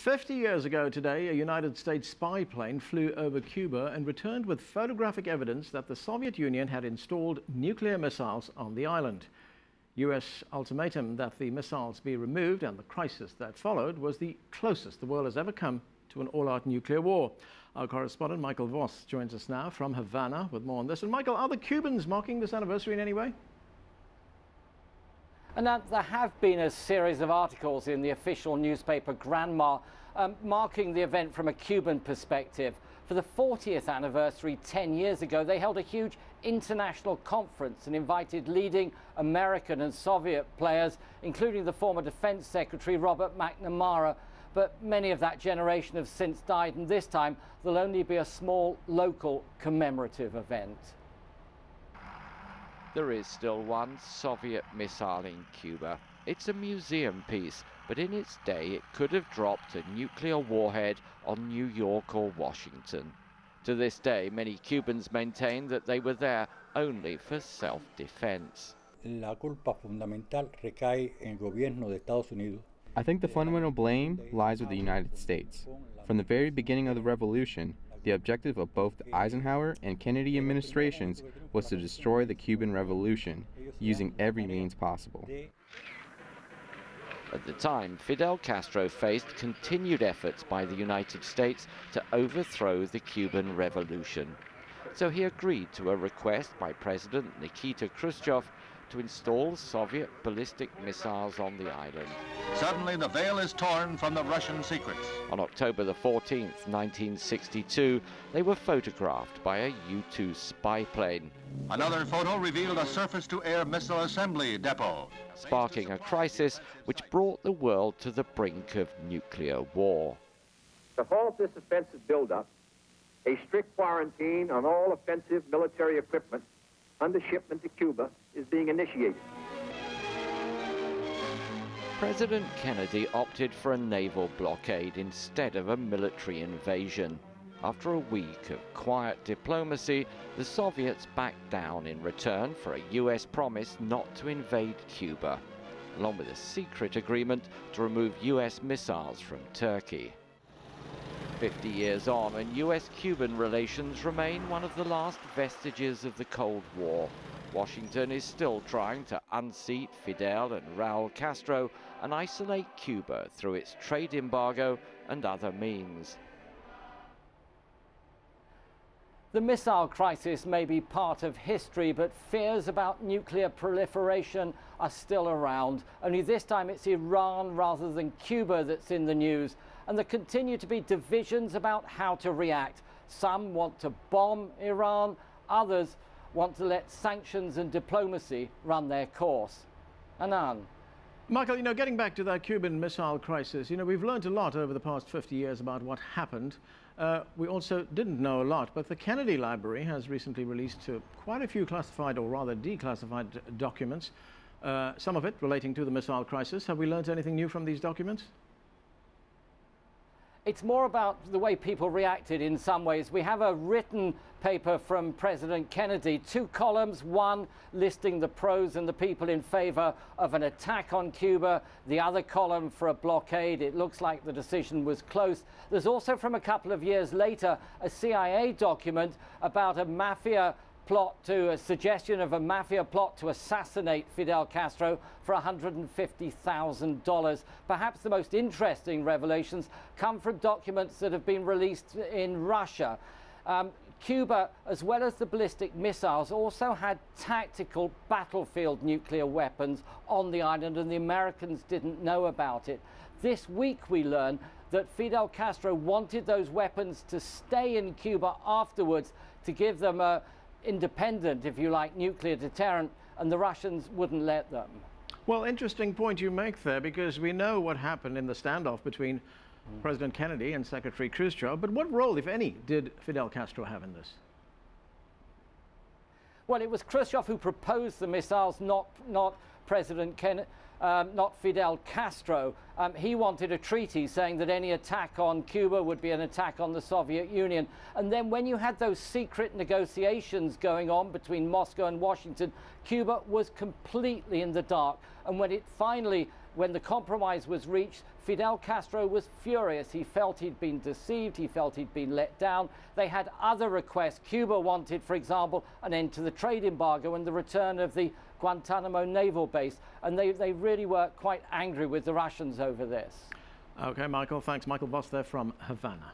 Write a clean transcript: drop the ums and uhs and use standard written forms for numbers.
50 years ago today, a United States spy plane flew over Cuba and returned with photographic evidence that the Soviet Union had installed nuclear missiles on the island. U.S. ultimatum that the missiles be removed and the crisis that followed was the closest the world has ever come to an all-out nuclear war. Our correspondent Michael Voss joins us now from Havana with more on this. And Michael, are the Cubans marking this anniversary in any way? And there have been a series of articles in the official newspaper Granma marking the event from a Cuban perspective. For the 40th anniversary 10 years ago, they held a huge international conference and invited leading American and Soviet players, including the former Defense Secretary Robert McNamara. But many of that generation have since died, and this time there'll only be a small local commemorative event. There is still one Soviet missile in Cuba. It's a museum piece, but in its day it could have dropped a nuclear warhead on New York or Washington. To this day, many Cubans maintain that they were there only for self-defense. La culpa fundamental recae en el gobierno de Estados Unidos. I think the fundamental blame lies with the United States. From the very beginning of the revolution, the objective of both the Eisenhower and Kennedy administrations was to destroy the Cuban Revolution, using every means possible. At the time, Fidel Castro faced continued efforts by the United States to overthrow the Cuban Revolution. So he agreed to a request by President Nikita Khrushchev to install Soviet ballistic missiles on the island. Suddenly, the veil is torn from the Russian secrets. On October the 14th, 1962, they were photographed by a U-2 spy plane. Another photo revealed a surface-to-air missile assembly depot, sparking a crisis which brought the world to the brink of nuclear war. To halt this offensive buildup, a strict quarantine on all offensive military equipment under shipment to Cuba is being initiated. President Kennedy opted for a naval blockade instead of a military invasion. After a week of quiet diplomacy, the Soviets backed down in return for a US promise not to invade Cuba, along with a secret agreement to remove US missiles from Turkey. 50 years on, and US-Cuban relations remain one of the last vestiges of the Cold War. Washington is still trying to unseat Fidel and Raul Castro and isolate Cuba through its trade embargo and other means. The missile crisis may be part of history, but fears about nuclear proliferation are still around. Only this time it's Iran rather than Cuba that's in the news. And there continue to be divisions about how to react. Some want to bomb Iran, others want to let sanctions and diplomacy run their course. Anand. Michael, getting back to that Cuban Missile Crisis, we've learned a lot over the past 50 years about what happened. We also didn't know a lot, but the Kennedy Library has recently released quite a few classified, or rather declassified, documents, some of it relating to the missile crisis. Have we learned anything new from these documents? It's more about the way people reacted in some ways. We have a written paper from President Kennedy, 2 columns, one listing the pros and the people in favor of an attack on Cuba, the other column for a blockade. It looks like the decision was close. There's also, from a couple of years later, a CIA document about a suggestion of a mafia plot to assassinate Fidel Castro for $150,000. Perhaps the most interesting revelations come from documents that have been released in Russia. Cuba, as well as the ballistic missiles, also had tactical battlefield nuclear weapons on the island, and the Americans didn't know about it. This week we learn that Fidel Castro wanted those weapons to stay in Cuba afterwards to give them a independent, if you like, nuclear deterrent, and the Russians wouldn't let them. Well, interesting point you make there, because we know what happened in the standoff between President Kennedy and Secretary Khrushchev, but what role, if any, did Fidel Castro have in this? Well, it was Khrushchev who proposed the missiles, not Fidel Castro. He wanted a treaty saying that any attack on Cuba would be an attack on the Soviet Union. And then when you had those secret negotiations going on between Moscow and Washington, Cuba was completely in the dark. And when it finally when the compromise was reached, Fidel Castro was furious. He felt he'd been deceived. He felt he'd been let down. They had other requests. Cuba wanted, for example, an end to the trade embargo and the return of the Guantanamo naval base. And they really were quite angry with the Russians over this. Okay, Michael, thanks. Michael Voss there from Havana.